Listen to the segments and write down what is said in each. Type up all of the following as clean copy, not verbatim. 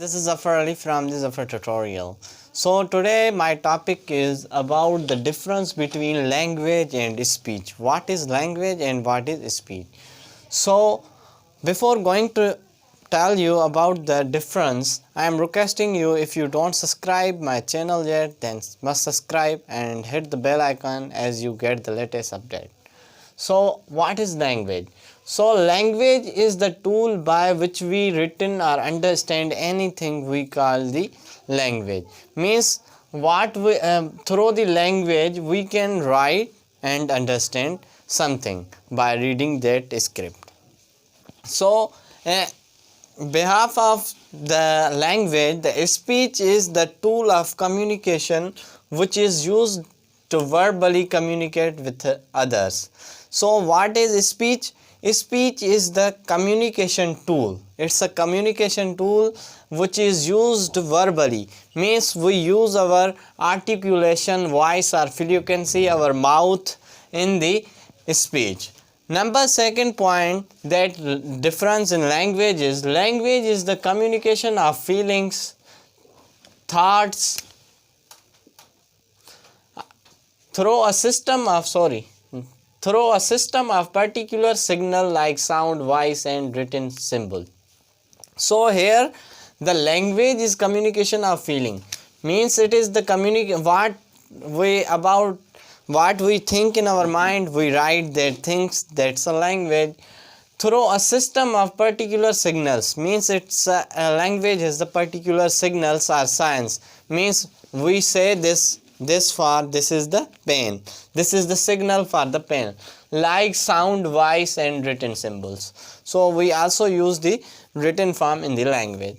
This is Zaffar Ali from the Zaffar tutorial. So today my topic is about the difference between language and speech. What is language and what is speech? So before going to tell you about the difference, I am requesting you, if you don't subscribe my channel yet, then must subscribe and hit the bell icon as you get the latest update. So what is language? So language is the tool by which we written or understand anything we call the language. Means what we through the language we can write and understand something by reading that script. So behalf of the language, the speech is the tool of communication which is used to verbally communicate with others. So what is speech? Speech is the communication tool. It's a communication tool which is used verbally. Means we use our articulation, voice or frequency, our mouth in the speech. Second point, that difference in language is the communication of feelings, thoughts through a system of particular signal like sound, voice and written symbol. So here the language is communication of feeling. Means it is the what we think in our mind, we write that things, that's a language. Through a system of particular signals, means it's a language has the particular signals or signs. Means we say this is the pen, this is the signal for the pen, like sound, voice and written symbols. So we also use the written form in the language.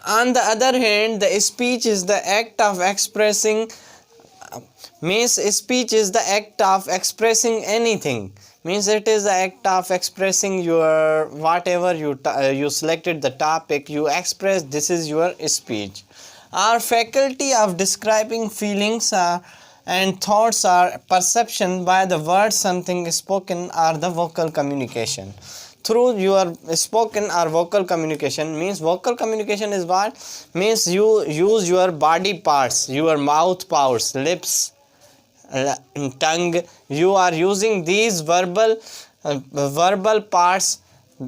On the other hand, the speech is the act of expressing, means speech is the act of expressing anything. Means it is the act of expressing your whatever you selected the topic, you express, this is your speech. Our faculty of describing feelings and thoughts or perception by the words something spoken or the vocal communication. Through your spoken or vocal communication, means vocal communication is what? Means you use your body parts, your mouth parts, lips, tongue. You are using these verbal parts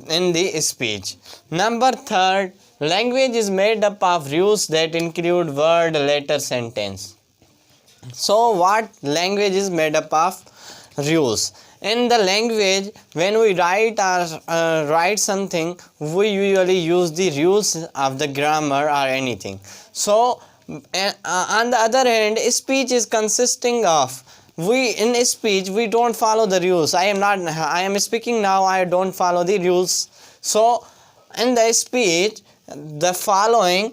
in the speech. Third, language is made up of rules that include word, letter, sentence. So what language is made up of? Rules. In the language, when we write something, we usually use the rules of the grammar or anything. So on the other hand, speech is consisting of, in speech we don't follow the rules. I am speaking now, I don't follow the rules. So in the speech the following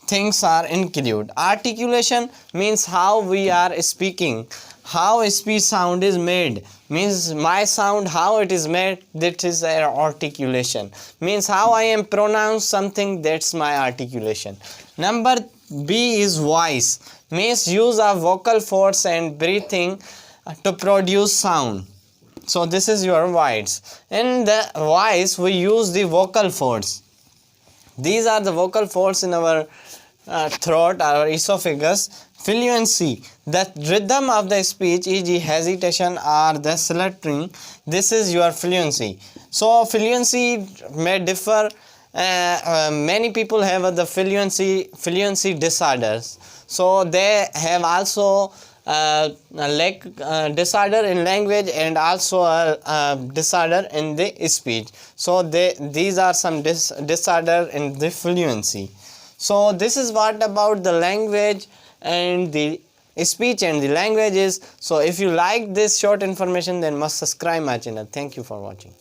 things are included. Articulation means how we are speaking, how speech sound is made. Means my sound, how it is made, that is articulation. Means how I am pronounce something, that's my articulation. Number B is voice. Means use of vocal folds and breathing to produce sound. So this is your voice. In the voice we use the vocal folds. These are the vocal folds in our throat, our esophagus. Fluency, the rhythm of the speech, e.g. hesitation or the sluttering, this is your fluency. So fluency may differ. Many people have the fluency disorders. So they have also disorder in language and also a disorder in the speech. So these are some disorder in the fluency. So this is what about the language and the speech and the languages. So if you like this short information, then must subscribe my channel. Thank you for watching.